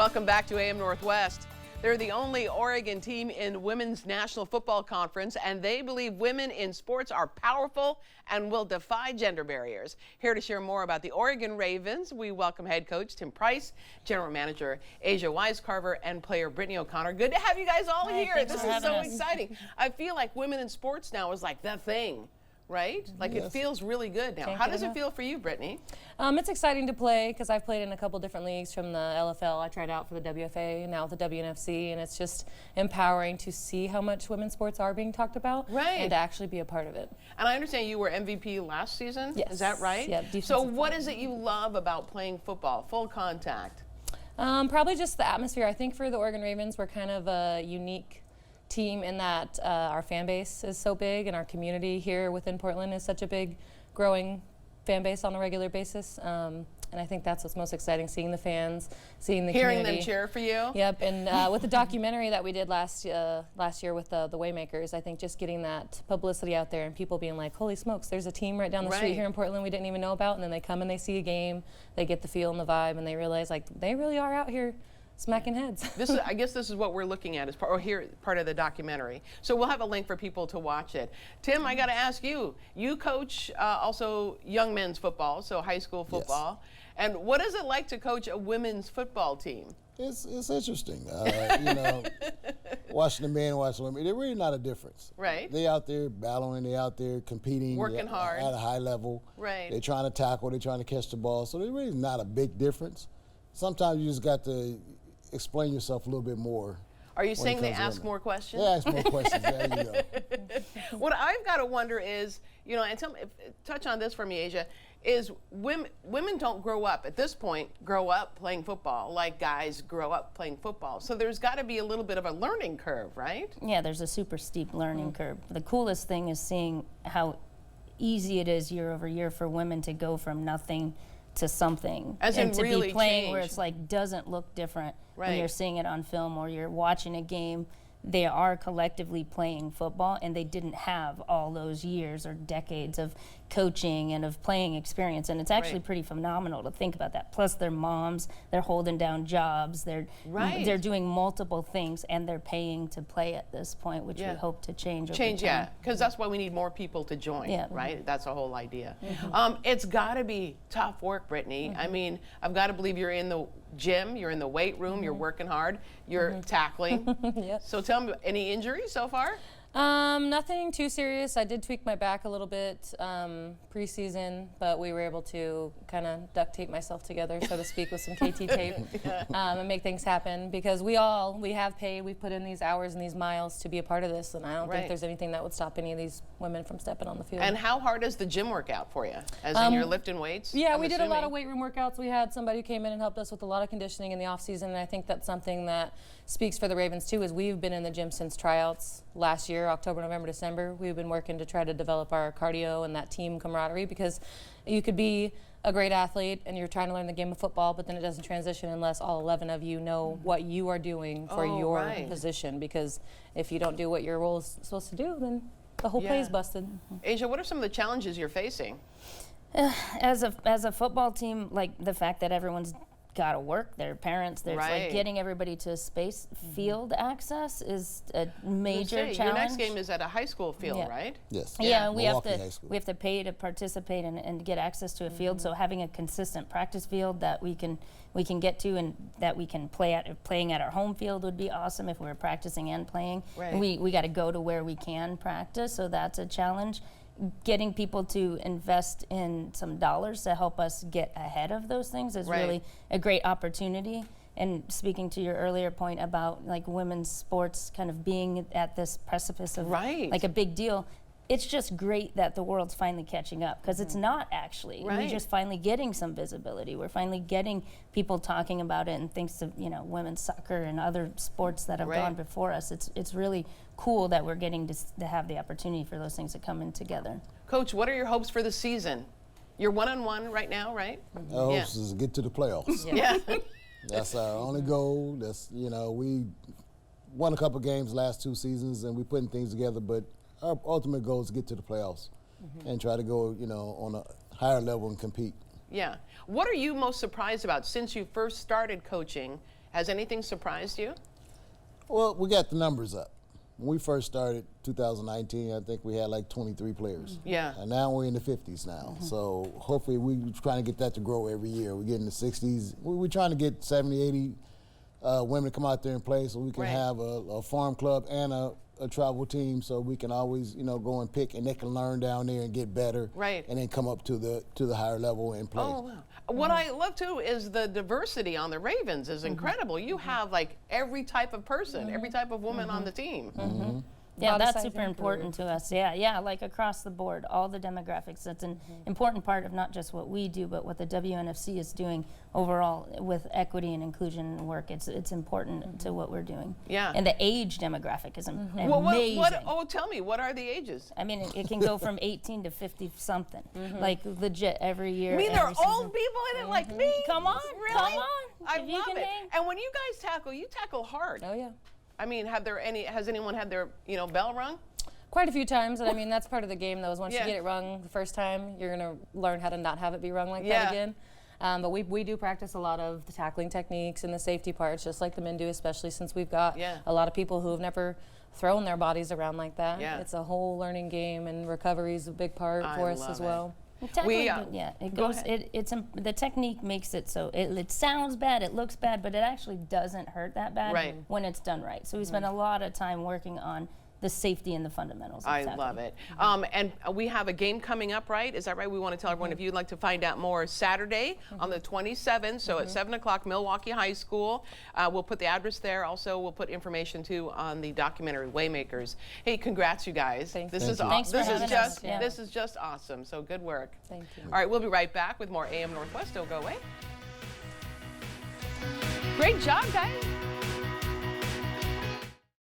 Welcome back to AM Northwest. They're the only Oregon team in Women's National Football Conference, and they believe women in sports are powerful and will defy gender barriers. Here to share more about the Oregon Ravens, we welcome head coach Tim Price, general manager Asia Wisecarver, and player Brittany O'Connor. Good to have you guys all here. This is so exciting. I feel like women in sports now is like the thing. Right? Like It feels really good now. How does it feel for you, Brittany? It's exciting to play because I've played in a couple different leagues from the LFL. I tried out for the WFA and now with the WNFC, and it's just empowering to see how much women's sports are being talked about and to actually be a part of it. And I understand you were MVP last season. Yes. Is that right? Yep. So what is it you love about playing football, full contact? Probably just the atmosphere. I think for the Oregon Ravens, we're kind of a unique team in that our fan base is so big and our community here within Portland is such a big growing fan base on a regular basis, and I think that's what's most exciting, seeing the fans, seeing the hearing community. Them cheer for you. Yep, and with the documentary that we did last year with the Waymakers, I think just getting that publicity out there and people being like, holy smokes, there's a team right down the street here in Portland we didn't even know about, and then they come and they see a game, they get the feel and the vibe, and they realize like they really are out here smacking heads. I guess this is what we're looking at as part of the documentary. So we'll have a link for people to watch it. Tim, I got to ask you. You coach also young men's football, so high school football. Yes. And what is it like to coach a women's football team? It's interesting. You know, watching the men, watching the women, they're really not a difference. Right. They out there battling, they out there competing. Working hard. At a high level. Right. They're trying to tackle, they're trying to catch the ball. So there really is not a big difference. Sometimes you just got to explain yourself a little bit more. Are you saying they ask more questions? Yeah, ask more questions. There you go. What I've got to wonder is, you know, and touch on this for me, Asia, is women don't grow up playing football like guys grow up playing football. So there's got to be a little bit of a learning curve, right? Yeah, there's a super steep learning curve. The coolest thing is seeing how easy it is year over year for women to go from nothing to something, and to really be playing change. Where it's like doesn't look different when Right. you're seeing it on film or you're watching a game. They are collectively playing football, and they didn't have all those years or decades of coaching and of playing experience, and it's actually pretty phenomenal to think about that. Plus they're moms, they're holding down jobs, they're doing multiple things, and they're paying to play at this point, which we hope to change over time. Because that's why we need more people to join, right? That's the whole idea. It's got to be tough work, Brittany. I mean, I've got to believe you're in the gym, you're in the weight room, you're working hard, you're tackling. So tell me, any injuries so far? Nothing too serious. I did tweak my back a little bit preseason, but we were able to kind of duct tape myself together, so to speak, with some KT tape and make things happen, because we have paid, we've put in these hours and these miles to be a part of this, and I don't think there's anything that would stop any of these women from stepping on the field. And how hard is the gym workout for you? As in you're lifting weights? Yeah, we did a lot of weight room workouts. We had somebody who came in and helped us with a lot of conditioning in the off season, and I think that's something that speaks for the Ravens too, is we've been in the gym since tryouts last year, October, November, December. We've been working to try to develop our cardio and that team camaraderie, because you could be a great athlete and you're trying to learn the game of football, but then it doesn't transition unless all 11 of you know what you are doing for your position, because if you don't do what your role is supposed to do, then the whole play is busted. Asia, what are some of the challenges you're facing? As a football team, like the fact that everyone's got to work, their parents, there's like getting everybody to space field access is a major challenge. Your next game is at a high school field, right? Yes. Yeah, we have to pay to participate and get access to a field. So having a consistent practice field that we can get to and that we can playing at our home field would be awesome if we were practicing and playing. Right. And we got to go to where we can practice, so that's a challenge. Getting people to invest in some dollars to help us get ahead of those things is really a great opportunity. And speaking to your earlier point about like women's sports kind of being at this precipice of like a big deal, it's just great that the world's finally catching up, because it's not actually. We're just finally getting some visibility. We're finally getting people talking about it, and thanks to women's soccer and other sports that have gone before us, it's really cool that we're getting to have the opportunity for those things to come in together. Coach, what are your hopes for the season? You're 1-1 right now, right? Our hopes is to get to the playoffs. That's our only goal. That's we won a couple games last 2 seasons, and we're putting things together, but our ultimate goal is to get to the playoffs and try to go, on a higher level and compete. Yeah. What are you most surprised about since you first started coaching Has anything surprised you? Well, we got the numbers up. When we first started 2019, I think we had like 23 players. Yeah. And now we're in the 50s now. So hopefully we're trying to get that to grow every year. We're getting the 60s. We're trying to get 70, 80 women to come out there and play so we can Right. have a farm club and a travel team so we can always, go and pick and they can learn down there and get better. Right. And then come up to the higher level and play. Oh, wow. What I love too is the diversity on the Ravens is incredible. You have like every type of person, every type of woman on the team. Yeah, Body that's size super and important to us. Yeah, like across the board, all the demographics. That's an important part of not just what we do, but what the WNFC is doing overall with equity and inclusion work. It's important to what we're doing. Yeah. And the age demographic is amazing. Oh, tell me, what are the ages? I mean, it can go from 18 to 50 something, like legit every year. I mean, there are every old season. people in it like me. Come on, Really? come on. I If you love can it. name- And when you guys tackle, you tackle hard. Oh, yeah. I mean, has anyone had their, bell rung? Quite a few times, and I mean that's part of the game though. Is once Yeah. you get it rung the first time, you're gonna learn how to not have it be rung like Yeah. that again. But we do practice a lot of the tackling techniques and the safety parts, just like the men do, especially since we've got Yeah. a lot of people who have never thrown their bodies around like that. Yeah. It's a whole learning game, and recovery is a big part I for us love as it. well. Tackling, Go it goes. ahead. The technique makes it so it sounds bad, it looks bad, but it actually doesn't hurt that bad Right. when it's done right. So we spend a lot of time working on the safety and the fundamentals. Of I tackling. love it. And we have a game coming up, right? Is that right? We want to tell everyone, if you'd like to find out more, Saturday on the 27th, so at 7 o'clock, Milwaukee High School. We'll put the address there. Also, we'll put information, too, on the documentary Waymakers. Hey, congrats, you guys. Thank This you. is Thanks for this is having just us. Yeah. This is just awesome. So good work. Thank you. All right, we'll be right back with more AM Northwest. Don't go away. Great job, guys.